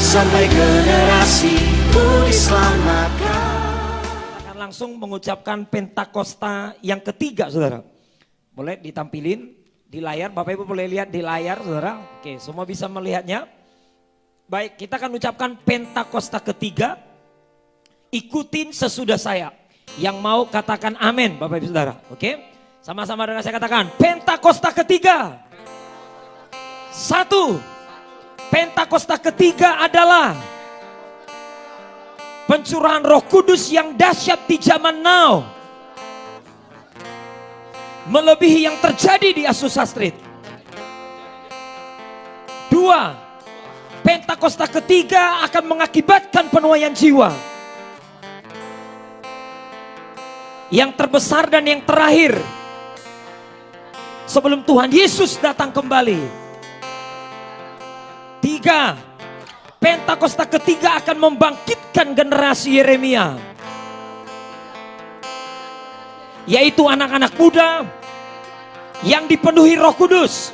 sampai generasiku diselamatkan. Akan langsung mengucapkan Pentakosta yang ketiga, saudara. Boleh ditampilin di layar, Bapak Ibu boleh lihat di layar, saudara. Oke, semua bisa melihatnya. Baik, kita akan ucapkan Pentakosta ketiga. Ikutin sesudah saya. Yang mau katakan amin, Bapak Ibu saudara. Oke, sama-sama dengan saya katakan Pentakosta ketiga. Satu, Pentakosta ketiga adalah pencurahan Roh Kudus yang dahsyat di zaman now, melebihi yang terjadi di Azusa Street. Dua, Pentakosta ketiga akan mengakibatkan penuaian jiwa. Yang terbesar dan yang terakhir sebelum Tuhan Yesus datang kembali. Tiga, Pentakosta ketiga akan membangkitkan generasi Yeremia, yaitu anak-anak muda yang dipenuhi Roh Kudus,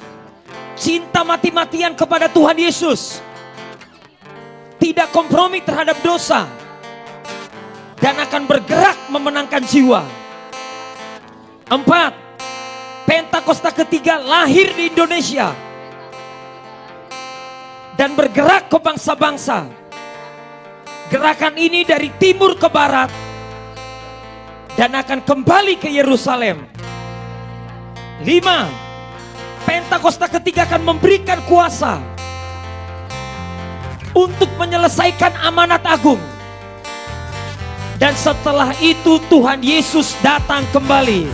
cinta mati-matian kepada Tuhan Yesus, tidak kompromi terhadap dosa, dan akan bergerak memenangkan jiwa. Empat, Pentakosta ketiga lahir di Indonesia dan bergerak ke bangsa-bangsa. Gerakan ini dari timur ke barat dan akan kembali ke Yerusalem. Lima, Pentakosta ketiga akan memberikan kuasa untuk menyelesaikan amanat agung. Dan setelah itu Tuhan Yesus datang kembali.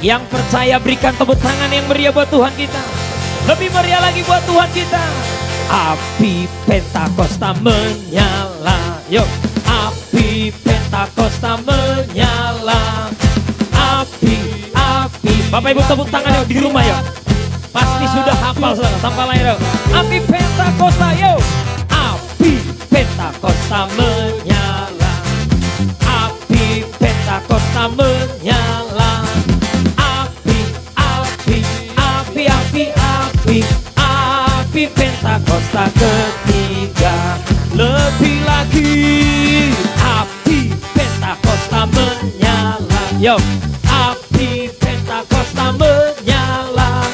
Yang percaya berikan tepuk tangan yang meriah buat Tuhan kita. Lebih meriah lagi buat Tuhan kita. Api Pentakosta menyala. Yuk, api Pentakosta menyala. Api, api. Bapak Ibu tepuk tangan yuk di rumah yuk. Pasti sudah hafal saudara, tanpa lain yuk. Api Pentakosta yuk. Api Pentakosta menyala. Api Pentakosta menyala. Api, api, api, api, api. Api Pentakosta ketiga. Lebih lagi. Api Pentakosta menyala. Yo, api Pentakosta menyala.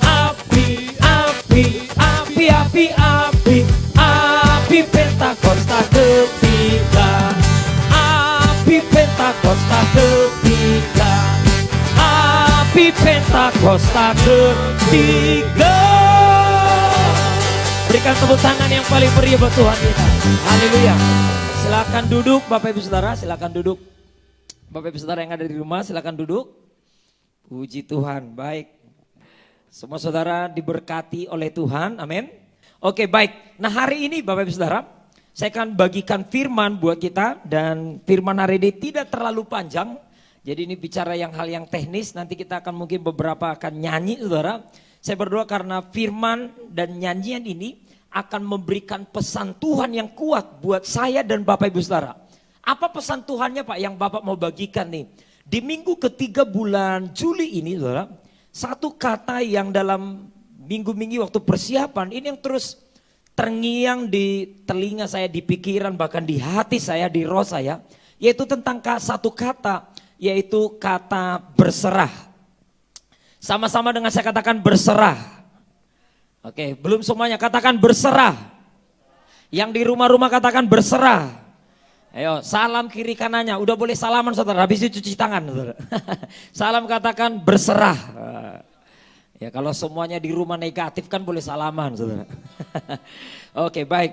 Api, api, api, api, api. Api Pentakosta ketiga. Api Pentakosta ketiga. Api Pentakosta ketiga. Berikan tepuk tangan yang paling meriah buat Tuhan kita. Haleluya. Silakan duduk Bapak Ibu Saudara, silakan duduk. Bapak Ibu Saudara yang ada di rumah silakan duduk. Puji Tuhan, baik. Semua saudara diberkati oleh Tuhan, amin. Oke baik, nah hari ini Bapak Ibu Saudara, saya akan bagikan firman buat kita. Dan firman hari ini tidak terlalu panjang. Jadi ini bicara hal yang teknis, nanti kita akan mungkin beberapa akan nyanyi saudara. Saya berdoa karena firman dan nyanyian ini akan memberikan pesan Tuhan yang kuat buat saya dan Bapak Ibu Saudara. Apa pesan Tuhannya Pak yang Bapak mau bagikan nih? Di minggu ketiga bulan Juli ini saudara, satu kata yang dalam minggu-minggu waktu persiapan ini yang terus terngiang di telinga saya, di pikiran, bahkan di hati saya, di roh saya, yaitu tentang satu kata, yaitu kata berserah. Sama-sama dengan saya katakan berserah. Oke, belum semuanya katakan berserah. Yang di rumah-rumah katakan berserah. Ayo, salam kiri kanannya. Udah boleh salaman saudara, habis itu cuci tangan saudara. Salam katakan berserah. Ya kalau semuanya di rumah negatif kan boleh salaman saudara. Oke baik.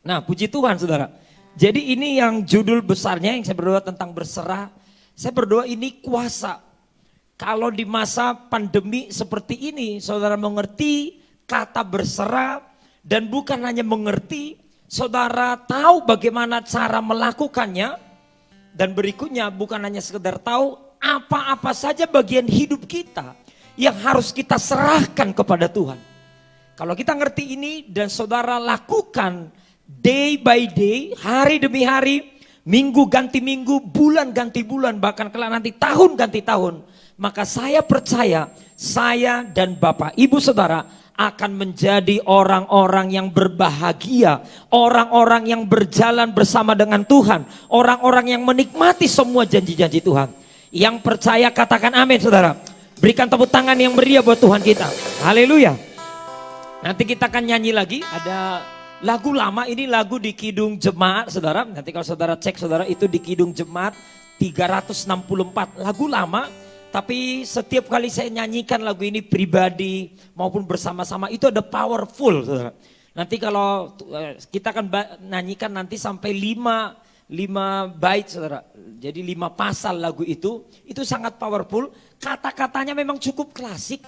Nah puji Tuhan saudara. Jadi ini yang judul besarnya yang saya berdoa tentang berserah. Saya berdoa ini kuasa. Kalau di masa pandemi seperti ini saudara mengerti kata berserah. Dan bukan hanya mengerti, saudara tahu bagaimana cara melakukannya. Dan berikutnya bukan hanya sekedar tahu apa-apa saja bagian hidup kita yang harus kita serahkan kepada Tuhan. Kalau kita ngerti ini dan saudara lakukan day by day, hari demi hari, minggu ganti minggu, bulan ganti bulan, bahkan kelak nanti tahun ganti tahun. Maka saya percaya saya dan Bapak Ibu Saudara akan menjadi orang-orang yang berbahagia. Orang-orang yang berjalan bersama dengan Tuhan. Orang-orang yang menikmati semua janji-janji Tuhan. Yang percaya katakan amin saudara. Berikan tepuk tangan yang meriah buat Tuhan kita. Haleluya. Nanti kita akan nyanyi lagi. Ada lagu lama, ini lagu di Kidung Jemaat saudara. Nanti kalau saudara cek saudara itu di Kidung Jemaat 364. Lagu lama. Tapi setiap kali saya nyanyikan lagu ini pribadi maupun bersama-sama itu ada powerful saudara. Nanti kalau kita akan nyanyikan nanti sampai 5 bait saudara. Jadi 5 pasal lagu itu sangat powerful. Kata-katanya memang cukup klasik.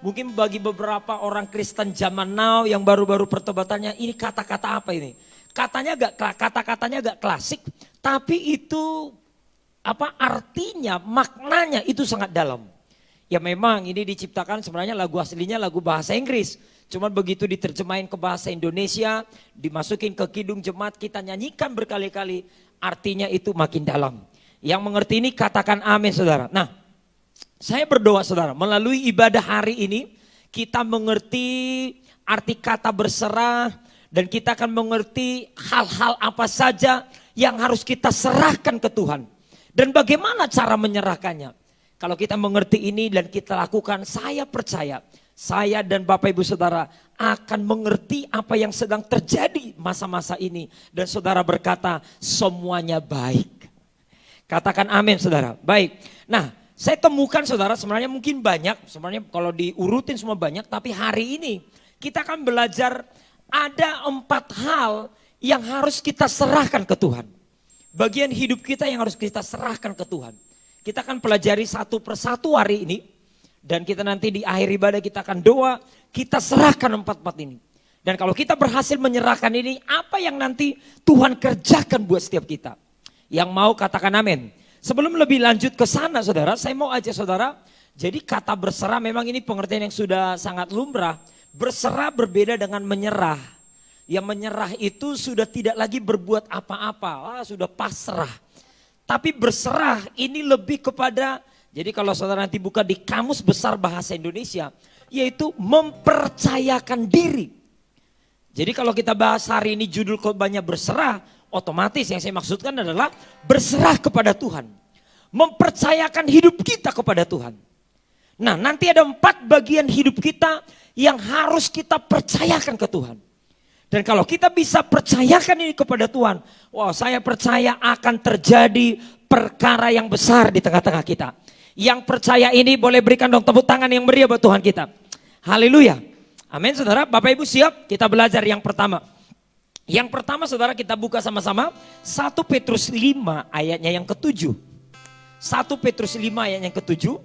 Mungkin bagi beberapa orang Kristen zaman now yang baru-baru pertobatannya, ini kata-kata apa ini? Kata-katanya agak klasik, tapi itu artinya, maknanya itu sangat dalam. Ya memang ini diciptakan sebenarnya lagu aslinya lagu bahasa Inggris. Cuman begitu diterjemahin ke bahasa Indonesia, dimasukin ke Kidung Jemaat, kita nyanyikan berkali-kali, artinya itu makin dalam. Yang mengerti ini katakan amin saudara. Nah, saya berdoa saudara, melalui ibadah hari ini kita mengerti arti kata berserah dan kita akan mengerti hal-hal apa saja yang harus kita serahkan ke Tuhan. Dan bagaimana cara menyerahkannya? Kalau kita mengerti ini dan kita lakukan, saya percaya saya dan Bapak Ibu Saudara akan mengerti apa yang sedang terjadi masa-masa ini. Dan saudara berkata semuanya baik. Katakan amin saudara. Baik. Nah, saya temukan saudara sebenarnya mungkin banyak. Sebenarnya kalau diurutin semua banyak. Tapi hari ini kita akan belajar ada 4 hal yang harus kita serahkan ke Tuhan. Bagian hidup kita yang harus kita serahkan ke Tuhan. Kita akan pelajari satu persatu hari ini. Dan kita nanti di akhir ibadah kita akan doa. Kita serahkan 4 ini. Dan kalau kita berhasil menyerahkan ini. Apa yang nanti Tuhan kerjakan buat setiap kita. Yang mau katakan amin. Sebelum lebih lanjut ke sana saudara. Saya mau ajak saudara. Jadi kata berserah memang ini pengertian yang sudah sangat lumrah. Berserah berbeda dengan menyerah. Yang menyerah itu sudah tidak lagi berbuat apa-apa, sudah pasrah. Tapi berserah ini lebih kepada, jadi kalau saudara nanti buka di Kamus Besar Bahasa Indonesia, yaitu mempercayakan diri. Jadi kalau kita bahas hari ini judul khotbahnya berserah, otomatis yang saya maksudkan adalah berserah kepada Tuhan. Mempercayakan hidup kita kepada Tuhan. Nah nanti ada 4 bagian hidup kita yang harus kita percayakan ke Tuhan. Dan kalau kita bisa percayakan ini kepada Tuhan, wow, saya percaya akan terjadi perkara yang besar di tengah-tengah kita. Yang percaya ini boleh berikan dong tepuk tangan yang meriah buat Tuhan kita. Haleluya. Amin saudara, Bapak Ibu siap? Kita belajar yang pertama. Yang pertama saudara kita buka sama-sama 1 Petrus 5 ayatnya yang ke-7. 1 Petrus 5 ayatnya yang ke-7.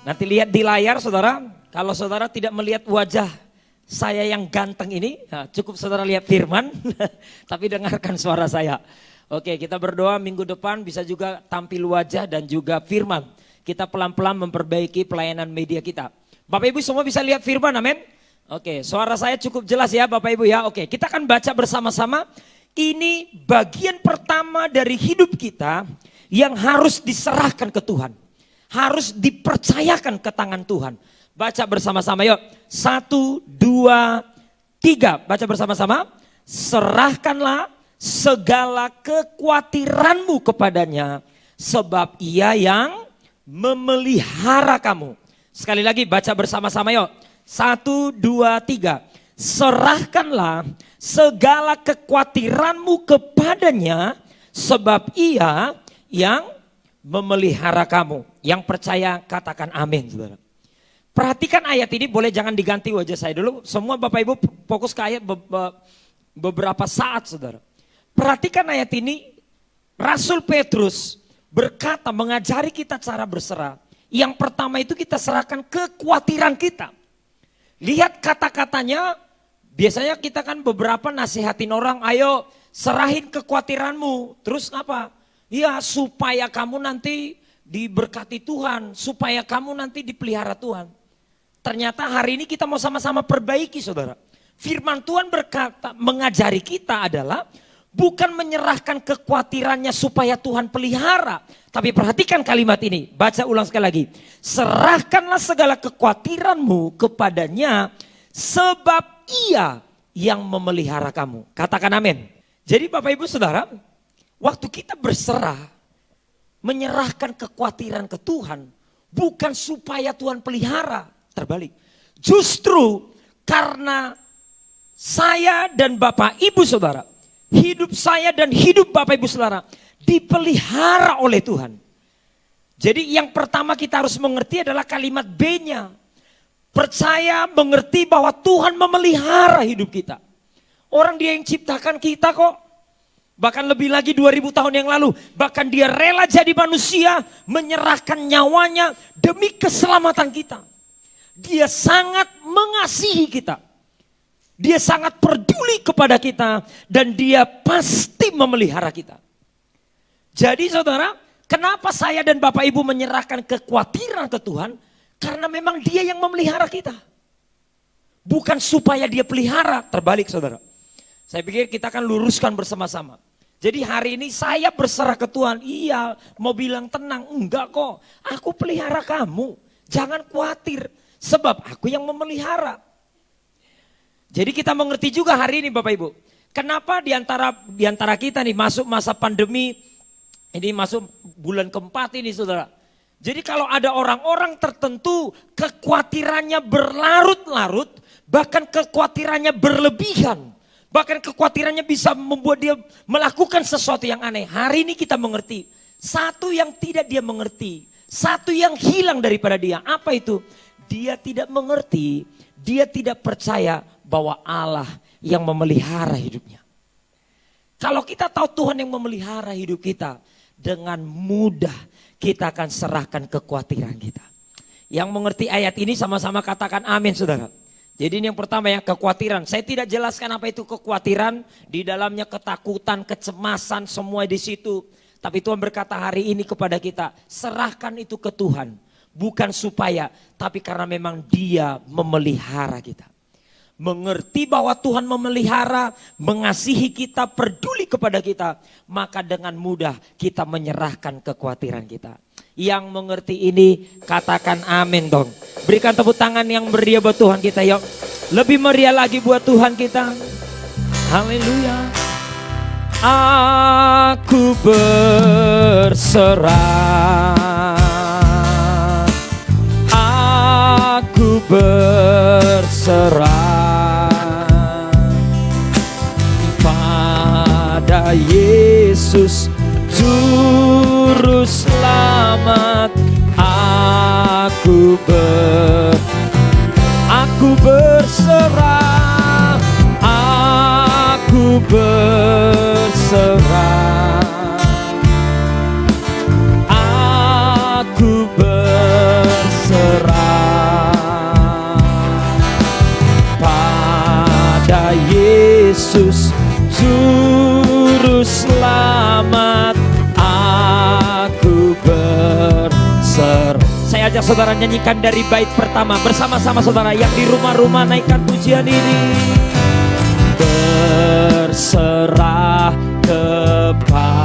Nanti lihat di layar saudara, kalau saudara tidak melihat wajah saya yang ganteng ini, nah, cukup saudara lihat firman, tapi dengarkan suara saya. Oke, kita berdoa minggu depan bisa juga tampil wajah dan juga firman. Kita pelan-pelan memperbaiki pelayanan media kita. Bapak Ibu semua bisa lihat firman, amin? Oke, suara saya cukup jelas ya Bapak Ibu ya. Oke, kita akan baca bersama-sama. Ini bagian pertama dari hidup kita yang harus diserahkan ke Tuhan. Harus dipercayakan ke tangan Tuhan. Baca bersama-sama yuk. 1, 2, 3. Baca bersama-sama. Serahkanlah segala kekhawatiranmu kepadanya. Sebab ia yang memelihara kamu. Sekali lagi baca bersama-sama yuk. 1, 2, 3. Serahkanlah segala kekhawatiranmu kepadanya. Sebab ia yang memelihara kamu. Yang percaya katakan amin saudara. Perhatikan ayat ini, boleh jangan diganti wajah saya dulu. Semua Bapak Ibu fokus ke ayat beberapa saat saudara. Perhatikan ayat ini, Rasul Petrus berkata mengajari kita cara berserah. Yang pertama itu kita serahkan kekhawatiran kita. Lihat kata-katanya, biasanya kita kan beberapa nasihatin orang, ayo serahin kekhawatiranmu. Terus apa? Ya supaya kamu nanti diberkati Tuhan, supaya kamu nanti dipelihara Tuhan. Ternyata hari ini kita mau sama-sama perbaiki saudara. Firman Tuhan berkata, mengajari kita adalah Bukan menyerahkan kekhawatirannya supaya Tuhan pelihara. Tapi perhatikan kalimat ini, baca ulang sekali lagi. Serahkanlah segala kekhawatiranmu kepadanya sebab Ia yang memelihara kamu. Katakan amin. Jadi Bapak Ibu Saudara, waktu kita berserah, menyerahkan kekhawatiran ke Tuhan, bukan supaya Tuhan pelihara, terbalik. Justru karena saya dan Bapak Ibu Saudara, hidup saya dan hidup Bapak Ibu Saudara dipelihara oleh Tuhan. Jadi yang pertama kita harus mengerti adalah kalimat B-nya. Percaya, mengerti bahwa Tuhan memelihara hidup kita. Orang Dia yang ciptakan kita kok. Bahkan lebih lagi 2000 tahun yang lalu. Bahkan Dia rela jadi manusia, menyerahkan nyawanya demi keselamatan kita. Dia sangat mengasihi kita. Dia sangat peduli kepada kita dan Dia pasti memelihara kita. Jadi saudara, kenapa saya dan Bapak Ibu menyerahkan kekhawatiran ke Tuhan? Karena memang Dia yang memelihara kita. Bukan supaya Dia pelihara, terbalik saudara. Saya pikir kita akan luruskan bersama-sama. Jadi hari ini saya berserah ke Tuhan, iya mau bilang tenang, enggak kok. Aku pelihara kamu, jangan khawatir sebab aku yang memelihara. Jadi kita mengerti juga hari ini Bapak Ibu. Kenapa di antara kita nih masuk masa pandemi, ini masuk bulan keempat ini saudara. Jadi kalau ada orang-orang tertentu kekhawatirannya berlarut-larut, bahkan kekhawatirannya berlebihan. Bahkan kekhawatirannya bisa membuat dia melakukan sesuatu yang aneh. Hari ini kita mengerti, satu yang tidak dia mengerti, satu yang hilang daripada dia. Apa itu? Dia tidak mengerti, dia tidak percaya bahwa Allah yang memelihara hidupnya. Kalau kita tahu Tuhan yang memelihara hidup kita, dengan mudah kita akan serahkan kekhawatiran kita. Yang mengerti ayat ini sama-sama katakan amin saudara. Jadi ini yang pertama ya, kekhawatiran. Saya tidak jelaskan apa itu kekhawatiran, di dalamnya ketakutan, kecemasan, semua di situ. Tapi Tuhan berkata hari ini kepada kita, serahkan itu ke Tuhan. Bukan supaya, tapi karena memang Dia memelihara kita. Mengerti bahwa Tuhan memelihara, mengasihi kita, peduli kepada kita, maka dengan mudah kita menyerahkan kekhawatiran kita. Yang mengerti ini katakan amin dong. Berikan tepuk tangan yang meriah buat Tuhan kita yuk. Lebih meriah lagi buat Tuhan kita. Haleluya. Aku berserah. Aku berserah. Yesus Juru Selamat, aku berserah, aku berserah, aku berserah pada Yesus Juru Selamat, aku berserah. Saya ajak saudara nyanyikan dari bait pertama bersama-sama saudara yang di rumah-rumah, naikkan pujian ini. Berserah kepada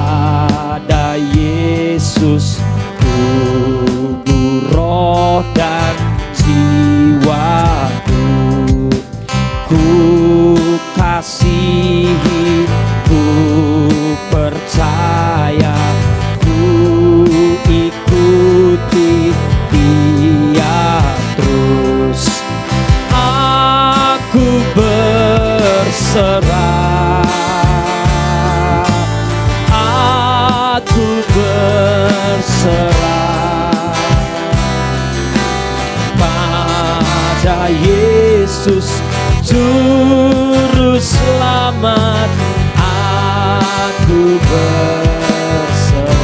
Yesus, tubuh, roh dan jiwaku, ku kasihi, ku percaya, ku ikuti Dia terus. Aku berserah, aku berserah pada Yesus Juru Selamat, aku berserah.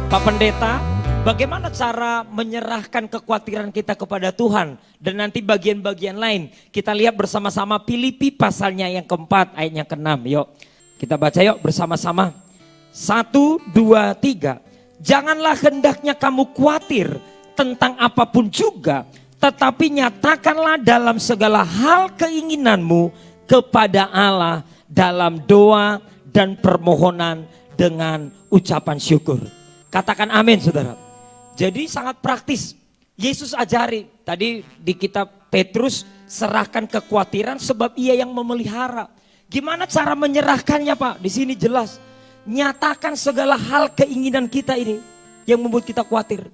Pak Pendeta, bagaimana cara menyerahkan kekhawatiran kita kepada Tuhan? Dan nanti bagian-bagian lain kita lihat bersama-sama Filipi pasalnya yang keempat ayatnya ke-6. Yuk kita baca yuk bersama-sama. 1, 2, 3. Janganlah hendaknya kamu khawatir tentang apapun juga, tetapi nyatakanlah dalam segala hal keinginanmu kepada Allah dalam doa dan permohonan dengan ucapan syukur. Katakan amin saudara. Jadi sangat praktis. Yesus ajari tadi di kitab Petrus, serahkan kekhawatiran sebab ia yang memelihara. Gimana cara menyerahkannya Pak? Di sini jelas. Nyatakan segala hal keinginan kita ini yang membuat kita khawatir.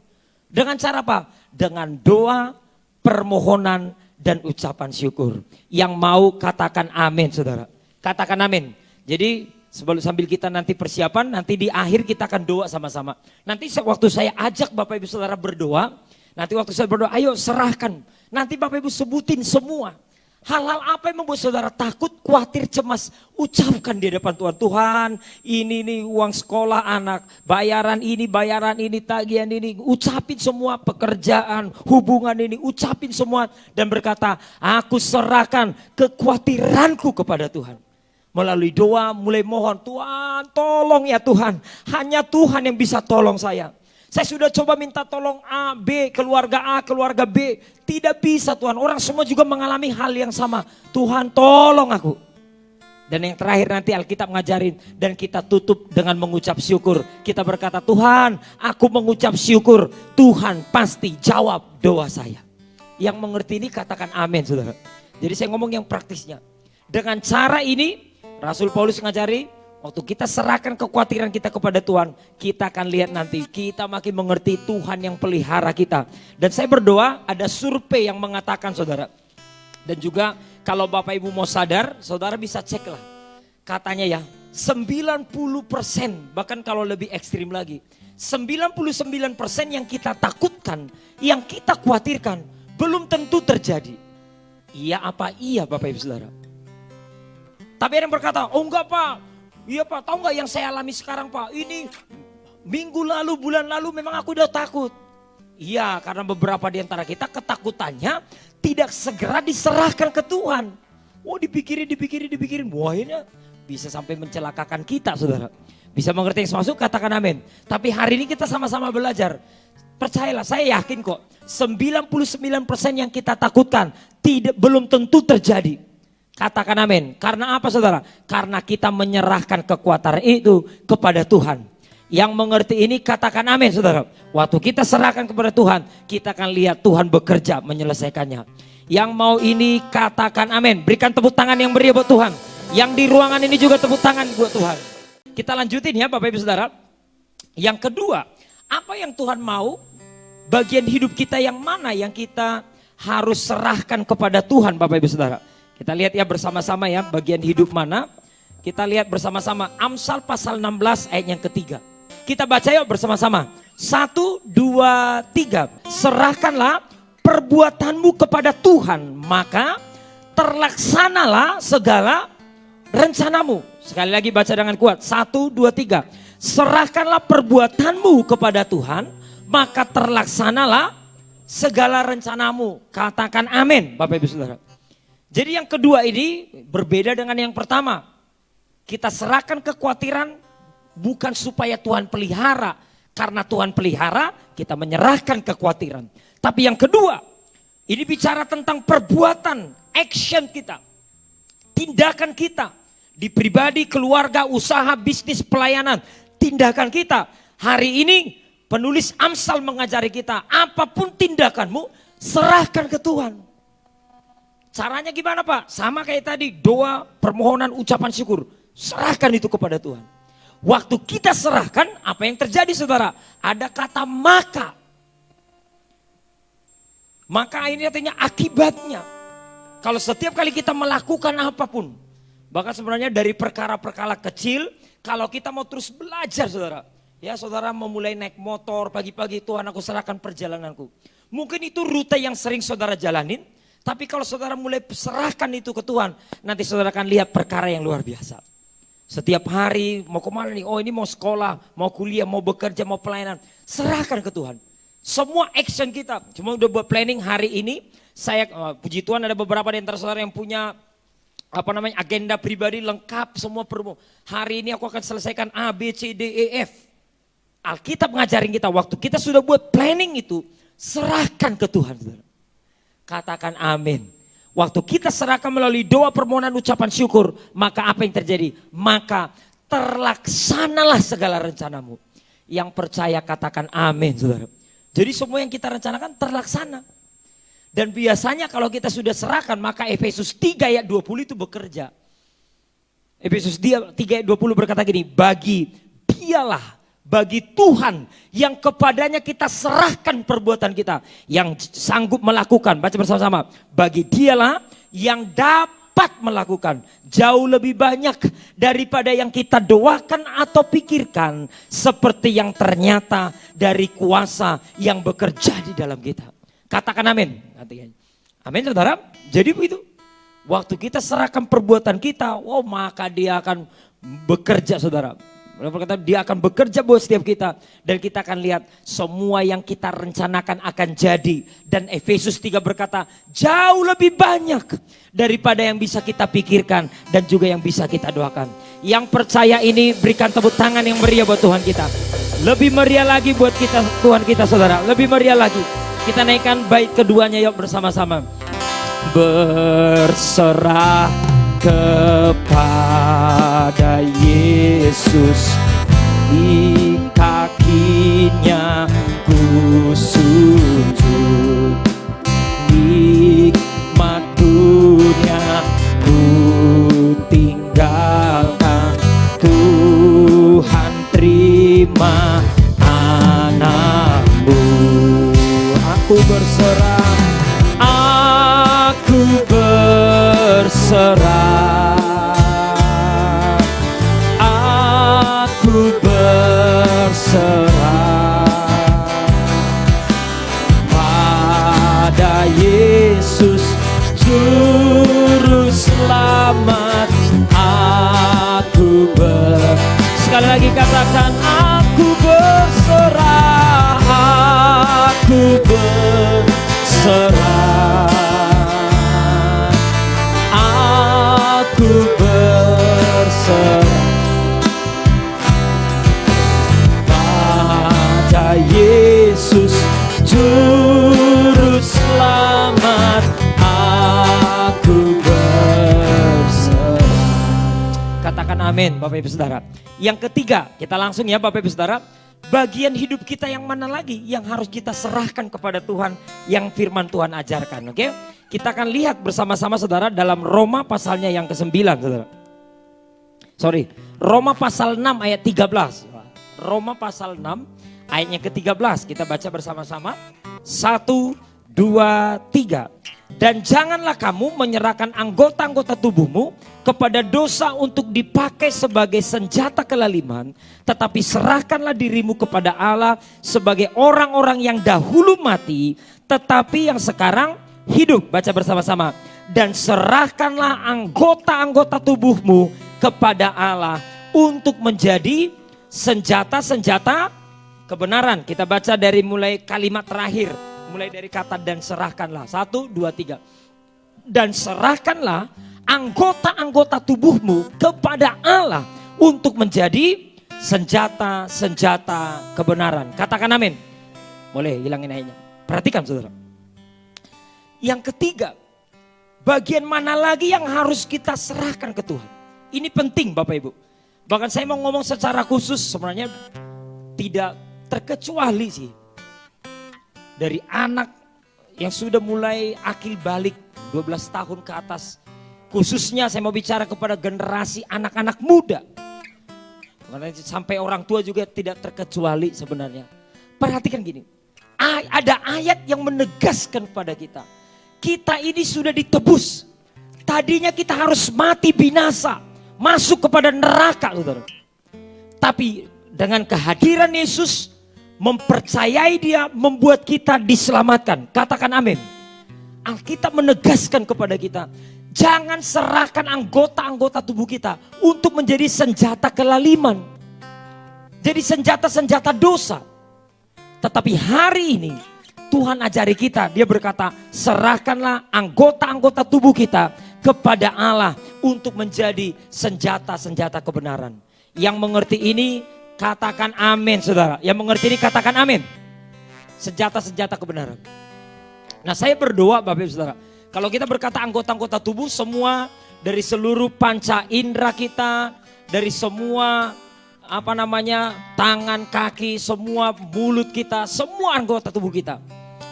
Dengan cara apa? Dengan doa, permohonan, dan ucapan syukur. Yang mau katakan amin saudara. Katakan amin. Jadi sambil kita nanti persiapan, nanti di akhir kita akan doa sama-sama. Nanti waktu saya ajak Bapak Ibu Saudara berdoa, nanti waktu saya berdoa, ayo serahkan. Nanti Bapak Ibu sebutin semua. Hal-hal apa yang membuat saudara takut, khawatir, cemas. Ucapkan di depan Tuhan. Tuhan ini nih uang sekolah anak. Bayaran ini, tagihan ini. Ucapin semua pekerjaan, hubungan ini. Ucapin semua dan berkata, aku serahkan kekhawatiranku kepada Tuhan. Melalui doa mulai mohon, Tuhan tolong ya Tuhan. Hanya Tuhan yang bisa tolong saya. Saya sudah coba minta tolong A, keluarga B. Tidak bisa Tuhan, orang semua juga mengalami hal yang sama. Tuhan tolong aku. Dan yang terakhir nanti Alkitab ngajarin. Dan kita tutup dengan mengucap syukur. Kita berkata, Tuhan aku mengucap syukur. Tuhan pasti jawab doa saya. Yang mengerti ini katakan amin saudara. Jadi saya ngomong yang praktisnya. Dengan cara ini Rasul Paulus ngajari, waktu kita serahkan kekhawatiran kita kepada Tuhan, kita akan lihat nanti kita makin mengerti Tuhan yang pelihara kita. Dan saya berdoa ada survei yang mengatakan saudara. Dan juga kalau Bapak Ibu mau sadar, saudara bisa cek lah. Katanya ya 90%, bahkan kalau lebih ekstrim lagi. 99% yang kita takutkan, yang kita khawatirkan belum tentu terjadi. Iya apa iya Bapak Ibu Saudara? Tapi ada yang berkata, oh enggak Pak, iya Pak, tahu enggak yang saya alami sekarang Pak, ini minggu lalu, bulan lalu memang aku udah takut. Iya, karena beberapa di antara kita ketakutannya tidak segera diserahkan ke Tuhan. Oh dipikirin, wah ini bisa sampai mencelakakan kita saudara. Bisa mengerti yang masuk, katakan amin. Tapi hari ini kita sama-sama belajar. Percayalah, saya yakin kok 99% yang kita takutkan belum tentu terjadi. Katakan amin. Karena apa saudara? Karena kita menyerahkan kekuatan itu kepada Tuhan. Yang mengerti ini katakan amin saudara. Waktu kita serahkan kepada Tuhan, kita akan lihat Tuhan bekerja menyelesaikannya. Yang mau ini katakan amin. Berikan tepuk tangan yang meriah buat Tuhan. Yang di ruangan ini juga tepuk tangan buat Tuhan. Kita lanjutin ya Bapak Ibu Saudara. Yang kedua, apa yang Tuhan mau? Bagian hidup kita yang mana yang kita harus serahkan kepada Tuhan Bapak Ibu Saudara. Kita lihat ya bersama-sama ya bagian hidup mana. Kita lihat bersama-sama Amsal pasal 16 ayat yang ketiga. Kita baca yuk bersama-sama. 1, 2, 3. Serahkanlah perbuatanmu kepada Tuhan, maka terlaksanalah segala rencanamu. Sekali lagi baca dengan kuat. 1, 2, 3. Serahkanlah perbuatanmu kepada Tuhan, maka terlaksanalah segala rencanamu. Katakan amin Bapak Ibu Saudara. Jadi yang kedua ini berbeda dengan yang pertama. Kita serahkan kekhawatiran bukan supaya Tuhan pelihara. Karena Tuhan pelihara, kita menyerahkan kekhawatiran. Tapi yang kedua, ini bicara tentang perbuatan, action kita. Tindakan kita. Di pribadi, keluarga, usaha, bisnis, pelayanan. Tindakan kita. Hari ini penulis Amsal mengajari kita, apapun tindakanmu, serahkan ke Tuhan. Caranya gimana Pak? Sama kayak tadi, doa, permohonan, ucapan syukur. Serahkan itu kepada Tuhan. Waktu kita serahkan, apa yang terjadi saudara? Ada kata maka. Maka ini artinya akibatnya. Kalau setiap kali kita melakukan apapun, bahkan sebenarnya dari perkara-perkara kecil, kalau kita mau terus belajar saudara. Ya saudara mau mulai naik motor pagi-pagi, Tuhan aku serahkan perjalananku. Mungkin itu rute yang sering saudara jalanin. Tapi kalau saudara mulai serahkan itu ke Tuhan, nanti saudara akan lihat perkara yang luar biasa. Setiap hari mau kemana nih? Oh ini mau sekolah, mau kuliah, mau bekerja, mau pelayanan. Serahkan ke Tuhan. Semua action kita, cuma udah buat planning hari ini. Saya puji Tuhan ada beberapa di antara saudara yang punya agenda pribadi lengkap semua perlu. Hari ini aku akan selesaikan A, B, C, D, E, F. Alkitab ngajarin kita waktu kita sudah buat planning itu, serahkan ke Tuhan saudara. Katakan amin. Waktu kita serahkan melalui doa permohonan ucapan syukur, maka apa yang terjadi? Maka terlaksanalah segala rencanamu. Yang percaya katakan amin, saudara. Jadi semua yang kita rencanakan terlaksana. Dan biasanya kalau kita sudah serahkan, maka Efesus 3 ayat 20 itu bekerja. Efesus 3 ayat 20 berkata gini, bagi Tuhan yang kepadanya kita serahkan perbuatan kita, yang sanggup melakukan, baca bersama-sama, bagi dialah yang dapat melakukan jauh lebih banyak daripada yang kita doakan atau pikirkan, seperti yang ternyata dari kuasa yang bekerja di dalam kita. Katakan amin. Amin, saudara. Jadi begitu. Waktu kita serahkan perbuatan kita, maka dia akan bekerja, saudara. Dia akan bekerja buat setiap kita. Dan kita akan lihat semua yang kita rencanakan akan jadi. Dan Efesus 3 berkata, jauh lebih banyak daripada yang bisa kita pikirkan dan juga yang bisa kita doakan. Yang percaya ini berikan tepuk tangan yang meriah buat Tuhan kita. Lebih meriah lagi buat kita, Tuhan kita, saudara. Lebih meriah lagi. Kita naikkan bait keduanya yuk bersama-sama. Berserah kepada Yesus, di kakinya ku sujud, nikmat dunia ku tinggalkan. Tuhan terima anakmu. Aku berserah, aku berserah, aku berserah pada Yesus Juru Selamat. Sekali lagi katakan, aku berserah, aku berserah, aku berserah pada Yesus Juru Selamat. Aku berserah. Katakan amin, Bapak Ibu Saudara. Yang ketiga, kita langsung ya Bapak Ibu Saudara. Bagian hidup kita yang mana lagi yang harus kita serahkan kepada Tuhan, yang firman Tuhan ajarkan, oke? Kita akan lihat bersama-sama saudara dalam Roma pasalnya yang ke-9, saudara. Roma pasal 6 ayat 13. Roma pasal 6 ayatnya ke-13, kita baca bersama-sama. 1, 2, 3. Dan janganlah kamu menyerahkan anggota-anggota tubuhmu kepada dosa untuk dipakai sebagai senjata kelaliman, tetapi serahkanlah dirimu kepada Allah sebagai orang-orang yang dahulu mati, tetapi yang sekarang hidup. Baca bersama-sama. Dan serahkanlah anggota-anggota tubuhmu kepada Allah untuk menjadi senjata-senjata kebenaran. Kita baca dari mulai kalimat terakhir. Mulai dari kata dan serahkanlah. 1, 2, 3. Dan serahkanlah anggota-anggota tubuhmu kepada Allah untuk menjadi senjata-senjata kebenaran. Katakan amin. Boleh hilangin ayatnya. Perhatikan saudara. Yang ketiga, bagian mana lagi yang harus kita serahkan ke Tuhan? Ini penting Bapak Ibu. Bahkan saya mau ngomong secara khusus, sebenarnya tidak terkecuali sih. Dari anak yang sudah mulai akil balik 12 tahun ke atas. Khususnya saya mau bicara kepada generasi anak-anak muda. Sampai orang tua juga tidak terkecuali sebenarnya. Perhatikan gini. Ada ayat yang menegaskan kepada kita. Kita ini sudah ditebus. Tadinya kita harus mati binasa. Masuk kepada neraka. Saudara. Tapi dengan kehadiran Yesus, mempercayai dia membuat kita diselamatkan. Katakan amin. Alkitab menegaskan kepada kita, jangan serahkan anggota-anggota tubuh kita untuk menjadi senjata kelaliman. Jadi senjata-senjata dosa. Tetapi hari ini Tuhan ajari kita, dia berkata, serahkanlah anggota-anggota tubuh kita kepada Allah untuk menjadi senjata-senjata kebenaran. Yang mengerti ini katakan amin saudara. Yang mengerti ini katakan amin. Senjata-senjata kebenaran. Nah saya berdoa Bapak Ibu Saudara. Kalau kita berkata anggota-anggota tubuh, semua dari seluruh panca indera kita, dari semua tangan, kaki, semua mulut kita, semua anggota tubuh kita.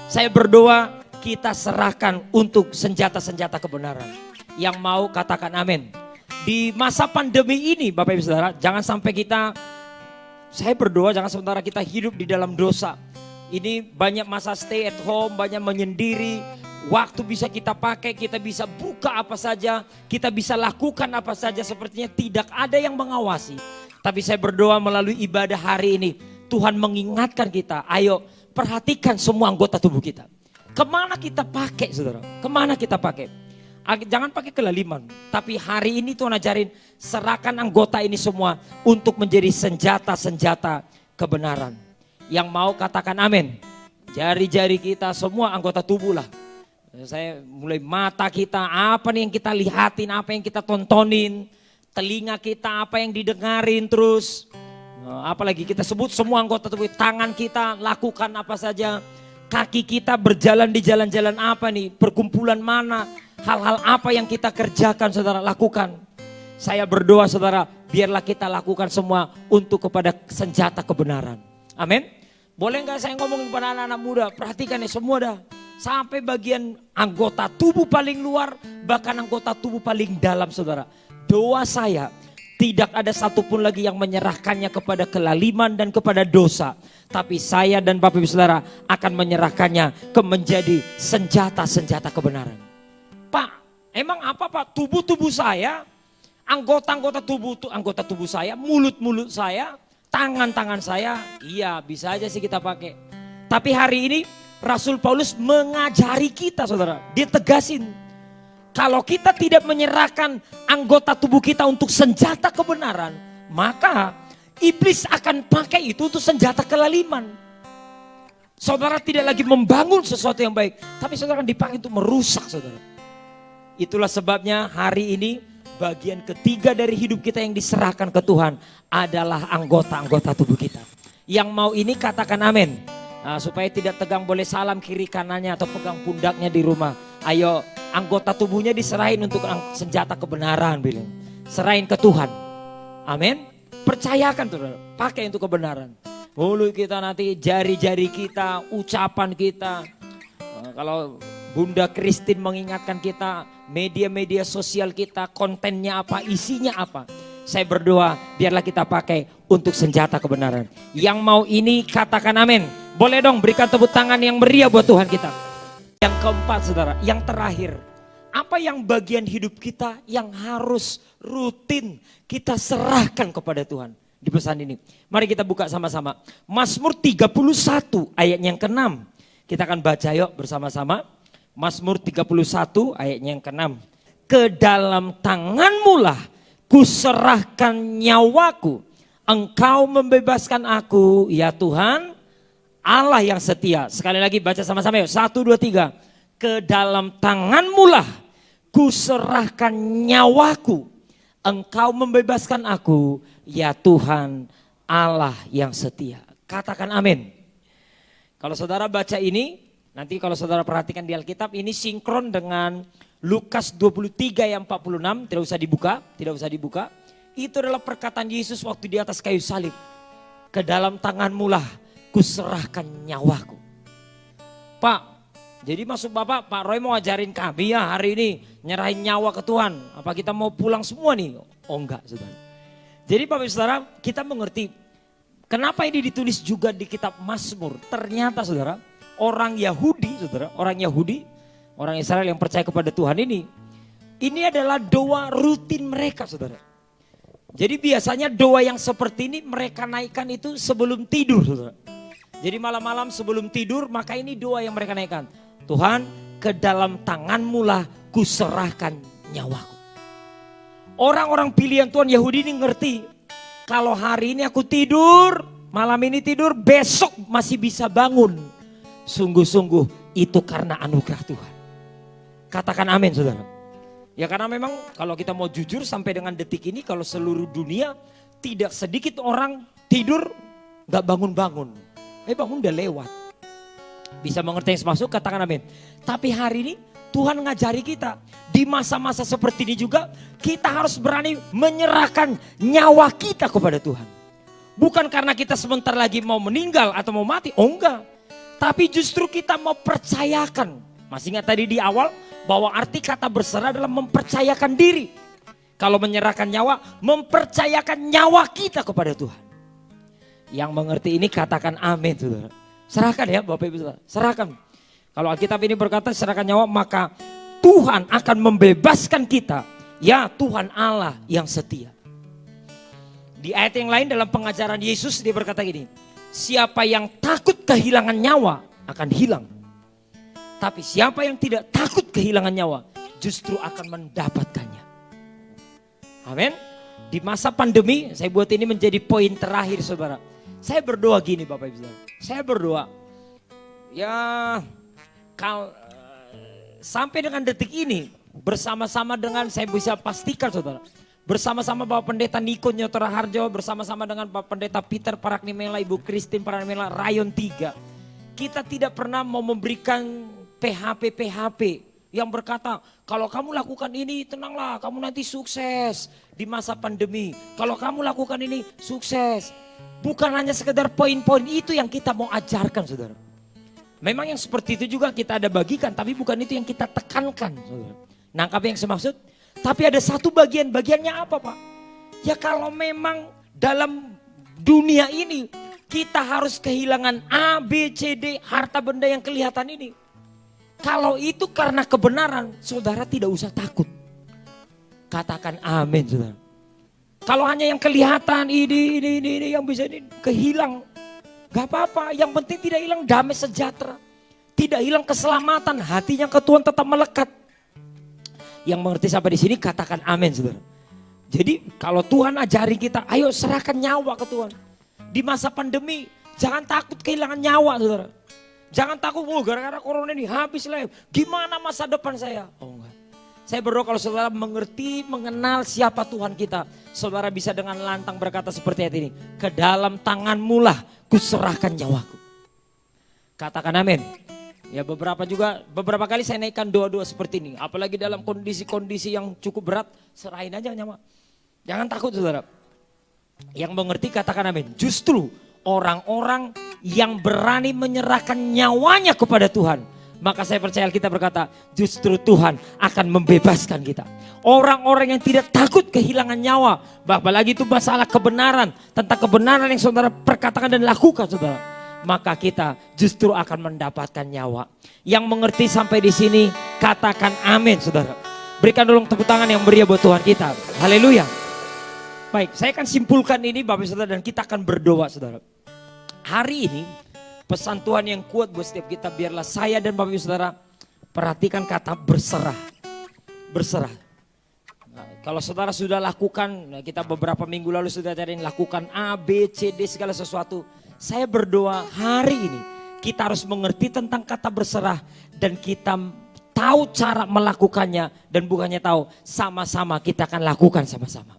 Saya berdoa kita serahkan untuk senjata-senjata kebenaran. Yang mau katakan amin. Di masa pandemi ini Bapak Ibu Saudara, jangan sampai saya berdoa jangan sementara kita hidup di dalam dosa. Ini banyak masa stay at home, banyak menyendiri. Waktu bisa kita pakai, kita bisa buka apa saja, kita bisa lakukan apa saja, sepertinya tidak ada yang mengawasi. Tapi saya berdoa melalui ibadah hari ini, Tuhan mengingatkan kita, ayo perhatikan semua anggota tubuh kita. Kemana kita pakai saudara, kemana kita pakai. Jangan pakai kelaliman, tapi hari ini Tuhan ajarin serahkan anggota ini semua untuk menjadi senjata-senjata kebenaran. Yang mau katakan amin. Jari-jari kita semua anggota tubuh lah. Saya mulai mata kita, apa nih yang kita lihatin, apa yang kita tontonin, telinga kita apa yang didengarin terus. Apalagi kita sebut semua anggota tubuh, tangan kita lakukan apa saja, kaki kita berjalan di jalan-jalan apa nih, perkumpulan mana, hal-hal apa yang kita kerjakan saudara lakukan. Saya berdoa saudara, biarlah kita lakukan semua untuk kepada senjata kebenaran. Amin. Boleh gak saya ngomong kepada anak-anak muda, perhatikan ya semua dah. Sampai bagian anggota tubuh paling luar, bahkan anggota tubuh paling dalam saudara. Doa saya tidak ada satupun lagi yang menyerahkannya kepada kelaliman dan kepada dosa. Tapi saya dan Bapak Ibu Saudara akan menyerahkannya ke menjadi senjata-senjata kebenaran. Pak, emang apa Pak? Tubuh-tubuh saya, anggota-anggota tubuh saya, mulut-mulut saya, tangan-tangan saya, iya bisa aja sih kita pakai. Tapi hari ini Rasul Paulus mengajari kita saudara, dia tegasin. Kalau kita tidak menyerahkan anggota tubuh kita untuk senjata kebenaran, maka iblis akan pakai itu untuk senjata kelaliman. Saudara tidak lagi membangun sesuatu yang baik, tapi saudara akan dipakai untuk merusak saudara. Itulah sebabnya hari ini bagian ketiga dari hidup kita yang diserahkan ke Tuhan adalah anggota-anggota tubuh kita. Yang mau ini katakan amin. Nah, supaya tidak tegang boleh salam kiri kanannya atau pegang pundaknya di rumah. Ayo anggota tubuhnya diserahin untuk senjata kebenaran bilang. Serahin ke Tuhan. Amin. Percayakan saudara, pakai untuk kebenaran. Mulut kita nanti, jari-jari kita, ucapan kita. Kalau Bunda Christine mengingatkan kita, media-media sosial kita, kontennya apa, isinya apa. Saya berdoa biarlah kita pakai untuk senjata kebenaran. Yang mau ini katakan amin. Boleh dong berikan tepuk tangan yang meriah buat Tuhan kita. Yang keempat saudara, yang terakhir. Apa yang bagian hidup kita yang harus rutin kita serahkan kepada Tuhan di pesan ini. Mari kita buka sama-sama. Mazmur 31 ayatnya yang ke-6. Kita akan baca yuk bersama-sama. Mazmur 31 ayatnya yang ke-6. Ke dalam tanganmu lah kuserahkan nyawaku. Engkau membebaskan aku ya Tuhan. Allah yang setia. Sekali lagi baca sama-sama yuk. 1, 2, 3. Ke dalam tanganmu lah kuserahkan nyawaku. Engkau membebaskan aku ya Tuhan Allah yang setia. Katakan amin. Kalau saudara baca ini, nanti kalau saudara perhatikan di Alkitab ini sinkron dengan Lukas 23 ayat 46. Tidak usah dibuka. Itu adalah perkataan Yesus waktu di atas kayu salib. Ke dalam tanganmu lah kuserahkan nyawaku. Pak, jadi maksud Bapak, Pak Roy mau ajarin kami ya hari ini nyerahin nyawa ke Tuhan. Apa kita mau pulang semua nih? Oh enggak saudara. Jadi Bapak Saudara kita mengerti kenapa ini ditulis juga di kitab Mazmur. Ternyata saudara orang Yahudi, orang Israel yang percaya kepada Tuhan ini adalah doa rutin mereka saudara. Jadi biasanya doa yang seperti ini mereka naikkan itu sebelum tidur saudara. Jadi malam-malam sebelum tidur maka ini doa yang mereka naikkan. Tuhan ke dalam tanganmu lah kuserahkan nyawaku. Orang-orang pilihan Tuhan Yahudi ini ngerti. Kalau hari ini aku tidur, malam ini tidur, besok masih bisa bangun. Sungguh-sungguh itu karena anugerah Tuhan. Katakan amin saudara. Ya karena memang kalau kita mau jujur sampai dengan detik ini kalau seluruh dunia tidak sedikit orang tidur gak bangun-bangun. Bangun udah lewat. Bisa mengerti yang maksud, katakan amin. Tapi hari ini Tuhan ngajari kita di masa-masa seperti ini juga kita harus berani menyerahkan nyawa kita kepada Tuhan. Bukan karena kita sebentar lagi mau meninggal atau mau mati, oh enggak. Tapi justru kita mau percayakan. Masih ingat tadi di awal bahwa arti kata berserah adalah mempercayakan diri. Kalau menyerahkan nyawa, mempercayakan nyawa kita kepada Tuhan. Yang mengerti ini katakan amin, saudara. Serahkan ya Bapak Ibu Saudara, serahkan. Kalau Alkitab ini berkata serahkan nyawa, maka Tuhan akan membebaskan kita. Ya Tuhan Allah yang setia. Di ayat yang lain dalam pengajaran Yesus dia berkata gini, siapa yang takut kehilangan nyawa akan hilang. Tapi siapa yang tidak takut kehilangan nyawa justru akan mendapatkannya. Amin. Di masa pandemi saya buat ini menjadi poin terakhir saudara. Saya berdoa gini Bapak Ibu Saudara. Saya berdoa ya sampai dengan detik ini bersama-sama dengan saya bisa pastikan saudara. Bersama-sama Bapak Pendeta Niko Nyotora Harjo, bersama-sama dengan Bapak Pendeta Peter Paraknimela, Ibu Christine Paraknimela, Rayon 3. Kita tidak pernah mau memberikan PHP yang berkata kalau kamu lakukan ini tenanglah kamu nanti sukses di masa pandemi. Kalau kamu lakukan ini sukses. Bukan hanya sekedar poin-poin itu yang kita mau ajarkan saudara. Memang yang seperti itu juga kita ada bagikan tapi bukan itu yang kita tekankan saudara. Nangkap yang saya maksud? Tapi ada satu bagiannya apa Pak? Ya kalau memang dalam dunia ini kita harus kehilangan A, B, C, D, harta benda yang kelihatan ini. Kalau itu karena kebenaran, saudara tidak usah takut. Katakan amin saudara. Kalau hanya yang kelihatan ini yang bisa ini kehilang. Gak apa-apa, yang penting tidak hilang damai sejahtera. Tidak hilang keselamatan, hatinya ke Tuhan tetap melekat. Yang mengerti sampai di sini katakan amin saudara. Jadi kalau Tuhan ajari kita, ayo serahkan nyawa ke Tuhan. Di masa pandemi, jangan takut kehilangan nyawa saudara. Jangan takut, gara-gara corona ini habis lah. Gimana masa depan saya? Oh enggak. Saya berdoa kalau saudara mengerti, mengenal siapa Tuhan kita. Saudara bisa dengan lantang berkata seperti ini. Ke dalam tanganmu lah kuserahkan nyawaku. Katakan amin. Ya beberapa kali saya naikkan doa-doa seperti ini. Apalagi dalam kondisi-kondisi yang cukup berat, serahin aja nyawa. Jangan takut saudara. Yang mengerti katakan amin. Justru orang-orang yang berani menyerahkan nyawanya kepada Tuhan. Maka saya percaya kita berkata justru Tuhan akan membebaskan kita. Orang-orang yang tidak takut kehilangan nyawa. Apalagi itu masalah kebenaran. Tentang kebenaran yang saudara perkatakan dan lakukan saudara. Maka kita justru akan mendapatkan nyawa. Yang mengerti sampai di sini katakan amin saudara. Berikan dulu tepuk tangan yang meriah buat Tuhan kita. Haleluya. Baik, saya akan simpulkan ini Bapak Saudara dan kita akan berdoa saudara. Hari ini pesan Tuhan yang kuat buat setiap kita, biarlah saya dan Bapak Ibu Saudara perhatikan kata berserah. Berserah. Nah, kalau saudara sudah lakukan, kita beberapa minggu lalu sudah cari lakukan A, B, C, D segala sesuatu. Saya berdoa hari ini kita harus mengerti tentang kata berserah dan kita tahu cara melakukannya dan bukannya tahu, sama-sama kita akan lakukan sama-sama.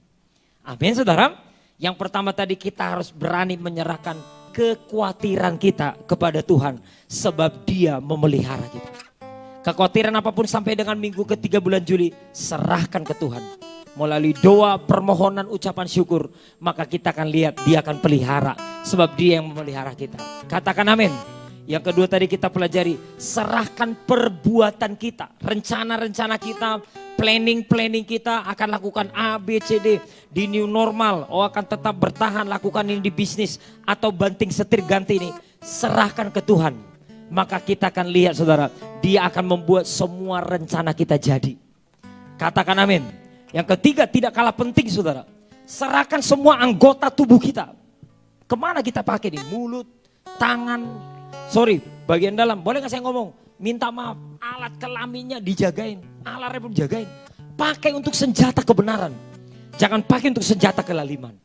Amin saudara. Yang pertama tadi kita harus berani menyerahkan kekhawatiran kita kepada Tuhan sebab Dia memelihara kita. Kekhawatiran apapun sampai dengan minggu ketiga bulan Juli serahkan ke Tuhan. Melalui doa, permohonan, ucapan syukur, maka kita akan lihat Dia akan pelihara sebab Dia yang memelihara kita. Katakan amin. Yang kedua tadi kita pelajari, serahkan perbuatan kita, rencana-rencana kita, planning kita akan lakukan A, B, C, D di new normal. Oh akan tetap bertahan lakukan ini di bisnis atau banting setir ganti ini. Serahkan ke Tuhan. Maka kita akan lihat saudara, Dia akan membuat semua rencana kita jadi. Katakan amin. Yang ketiga tidak kalah penting saudara. Serahkan semua anggota tubuh kita. Kemana kita pakai nih? Mulut, tangan. Bagian dalam. Boleh gak saya ngomong? Minta maaf, alat kelaminnya dijagain, alarmnya pun dijagain. Pakai untuk senjata kebenaran. Jangan pakai untuk senjata kelaliman.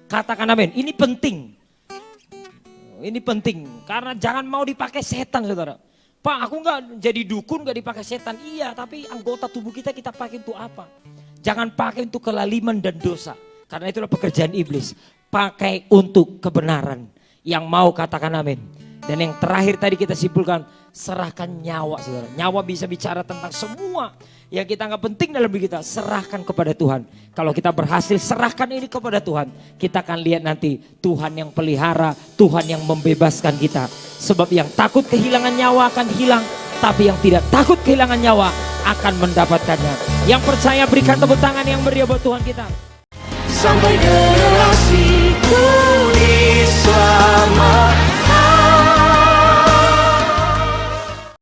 Katakan amin, ini penting. Ini penting, karena jangan mau dipakai setan saudara. Pak aku gak jadi dukun gak dipakai setan. Iya tapi anggota tubuh kita pakai untuk apa? Jangan pakai untuk kelaliman dan dosa. Karena itulah pekerjaan iblis. Pakai untuk kebenaran. Yang mau katakan amin. Dan yang terakhir tadi kita simpulkan, serahkan nyawa saudara. Nyawa bisa bicara tentang semua yang kita anggap penting dalam diri kita, serahkan kepada Tuhan. Kalau kita berhasil serahkan ini kepada Tuhan, kita akan lihat nanti Tuhan yang pelihara, Tuhan yang membebaskan kita. Sebab yang takut kehilangan nyawa akan hilang, tapi yang tidak takut kehilangan nyawa akan mendapatkannya. Yang percaya berikan tepuk tangan yang meriah buat Tuhan kita. Sampai generasi